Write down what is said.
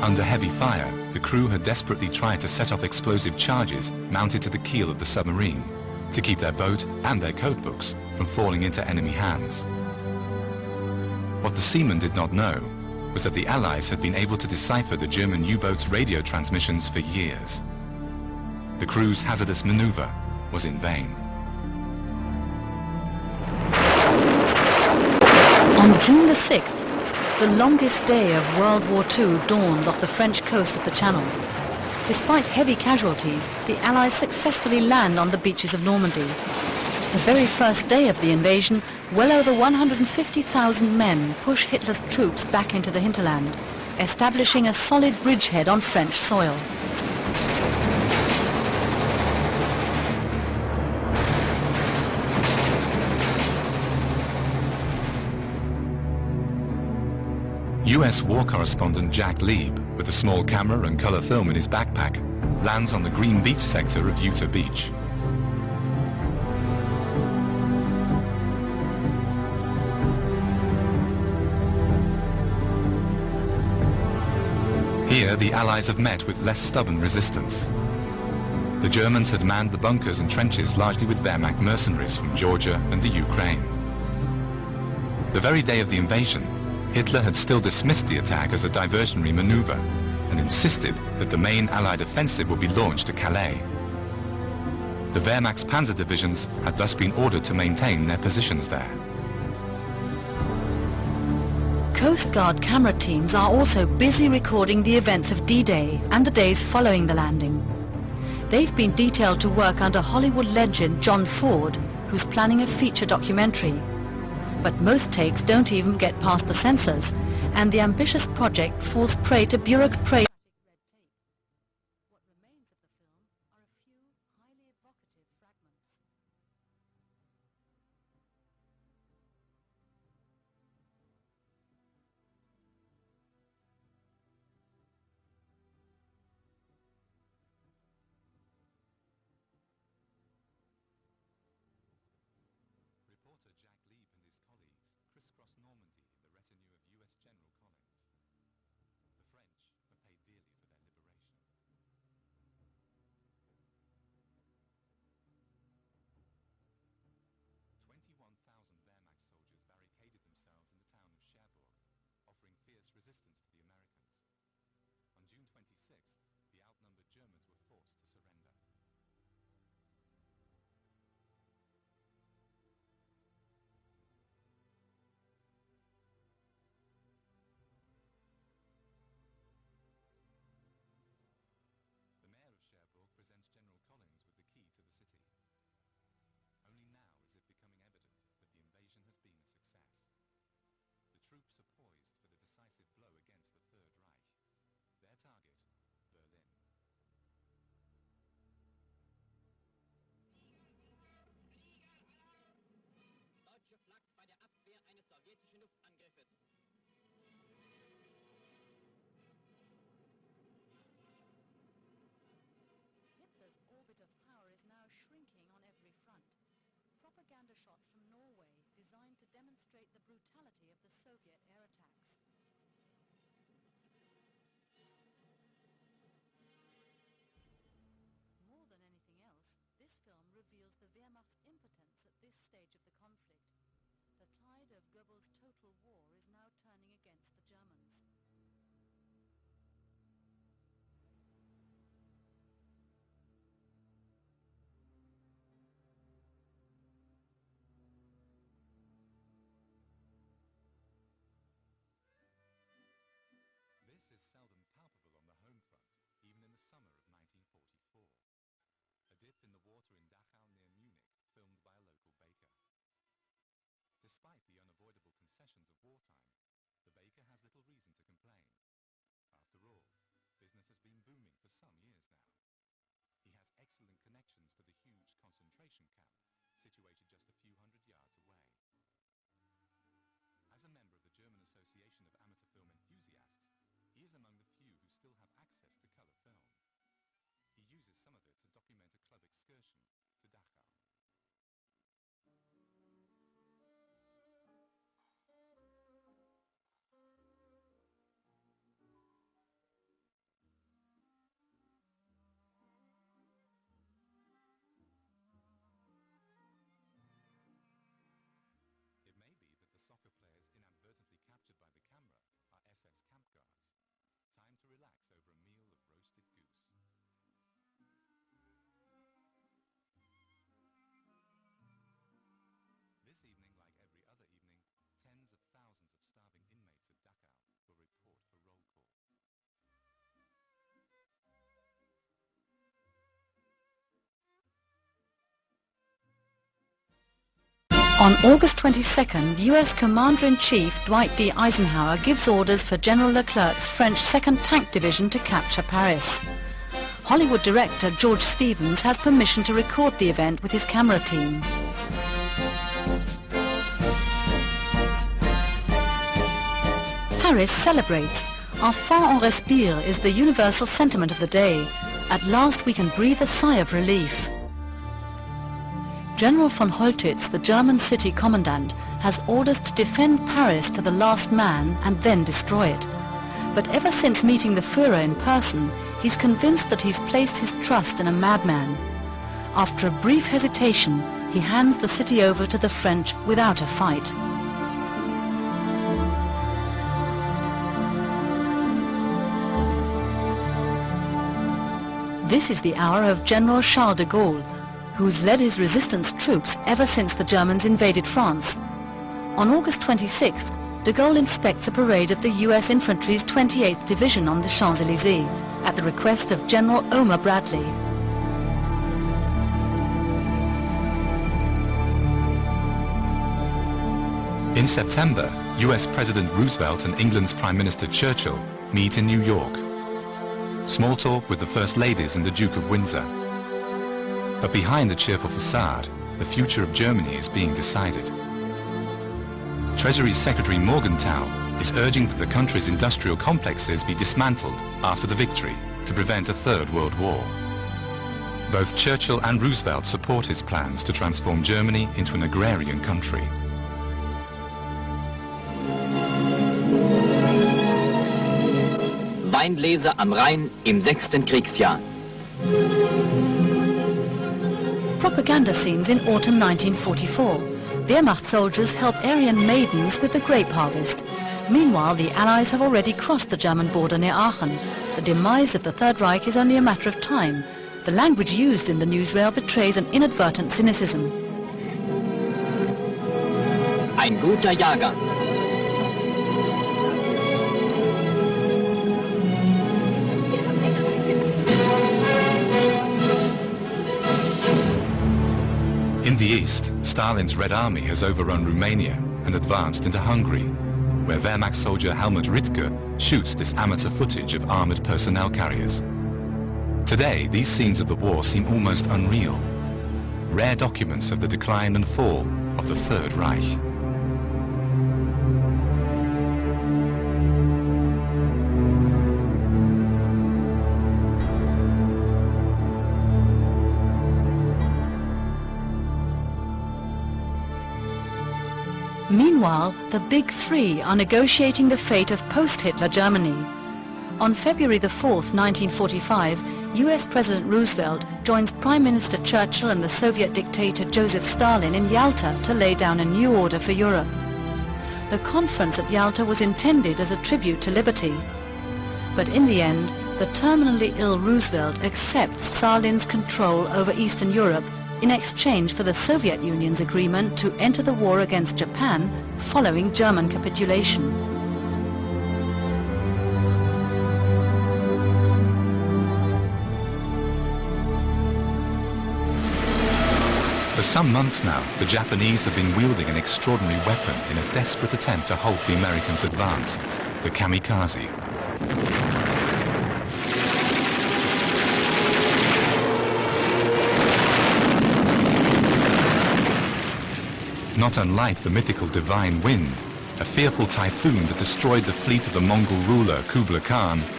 Under heavy fire, the crew had desperately tried to set off explosive charges mounted to the keel of the submarine to keep their boat and their codebooks from falling into enemy hands. What the seamen did not know was that the Allies had been able to decipher the German U-boat's radio transmissions for years. The crew's hazardous maneuver was in vain. On June the 6th, the longest day of World War II dawns off the French coast of the Channel. Despite heavy casualties, the Allies successfully land on the beaches of Normandy. The very first day of the invasion, well over 150,000 men push Hitler's troops back into the hinterland, establishing a solid bridgehead on French soil. US war correspondent Jack Lieb, with a small camera and color film in his backpack, lands on the Green Beach sector of Utah Beach. Here, the Allies have met with less stubborn resistance. The Germans had manned the bunkers and trenches largely with Wehrmacht mercenaries from Georgia and the Ukraine. The very day of the invasion, Hitler had still dismissed the attack as a diversionary maneuver and insisted that the main Allied offensive would be launched at Calais. The Wehrmacht's panzer divisions had thus been ordered to maintain their positions there. Coast Guard camera teams are also busy recording the events of D-Day and the days following the landing. They've been detailed to work under Hollywood legend John Ford, who's planning a feature documentary. But most takes don't even get past the censors, and the ambitious project falls prey to bureaucratic red tape. What remains of the film are a few highly evocative fragments. Reporter Jack Lieb and his colleagues crisscross Normandy in the retinue of US General Collins. The French have paid dearly for their liberation. 21,000 Wehrmacht soldiers barricaded themselves in the town of Cherbourg, offering fierce resistance to the Americans. On June 26th, the outnumbered Germans were forced to surrender. The mayor of Cherbourg presents General Collins with the key to the city. Only now is it becoming evident that the invasion has been a success. The troops are poised for the decisive blow against the Third Reich. Their target, Berlin. Deutsche Flak bei der Abwehr eines sowjetischen Luftangriffes. Hitler's orbit of power is now shrinking on every front. Propaganda shots from Norway designed to demonstrate the brutality of the Soviet air attacks. More than anything else, this film reveals the Wehrmacht's impotence at this stage of the conflict. The tide of Goebbels' total war is now turning against the Germans. This is seldom palpable on the home front, even in the summer of 1944. A dip in the water in Dachau near Munich, filmed by a local baker. Despite the unavoidable concessions of wartime, the baker has little reason to complain. After all, business has been booming for some years now. He has excellent connections to the huge concentration camp, situated just a few hundred yards away. As a member of the German Association of Amateur Film Enthusiasts, he is among the few who still have access to color film. He uses some of it to document a club excursion to Dachau. On August 22nd, US Commander-in-Chief Dwight D. Eisenhower gives orders for General Leclerc's French 2nd Tank Division to capture Paris. Hollywood director George Stevens has permission to record the event with his camera team. Paris celebrates. Enfant on respire is the universal sentiment of the day. At last we can breathe a sigh of relief. General von Holtitz, the German city commandant, has orders to defend Paris to the last man and then destroy it. But ever since meeting the Führer in person, he's convinced that he's placed his trust in a madman. After a brief hesitation, he hands the city over to the French without a fight. This is the hour of General Charles de Gaulle, who's led his resistance troops ever since the Germans invaded France. On August 26th, de Gaulle inspects a parade of the US Infantry's 28th Division on the Champs-Élysées at the request of General Omar Bradley. In September, US President Roosevelt and England's Prime Minister Churchill meet in New York. Small talk with the First Ladies and the Duke of Windsor. But behind the cheerful facade, the future of Germany is being decided. Treasury Secretary Morgenthau is urging that the country's industrial complexes be dismantled after the victory to prevent a Third World War. Both Churchill and Roosevelt support his plans to transform Germany into an agrarian country. Weinleser am Rhein im 6. Kriegsjahr. Propaganda scenes in autumn 1944. Wehrmacht soldiers help Aryan maidens with the grape harvest. Meanwhile, the Allies have already crossed the German border near Aachen. The demise of the Third Reich is only a matter of time. The language used in the newsreel betrays an inadvertent cynicism. Ein guter Jager. In the east, Stalin's Red Army has overrun Romania and advanced into Hungary, where Wehrmacht soldier Helmut Rittke shoots this amateur footage of armoured personnel carriers. Today, these scenes of the war seem almost unreal, rare documents of the decline and fall of the Third Reich. Meanwhile, the Big Three are negotiating the fate of post-Hitler Germany. On February the 4th, 1945, US President Roosevelt joins Prime Minister Churchill and the Soviet dictator Joseph Stalin in Yalta to lay down a new order for Europe. The conference at Yalta was intended as a tribute to liberty. But in the end, the terminally ill Roosevelt accepts Stalin's control over Eastern Europe in exchange for the Soviet Union's agreement to enter the war against Japan following German capitulation. For some months now, the Japanese have been wielding an extraordinary weapon in a desperate attempt to halt the Americans' advance, the kamikaze. Not unlike the mythical divine wind, a fearful typhoon that destroyed the fleet of the Mongol ruler Kublai Khan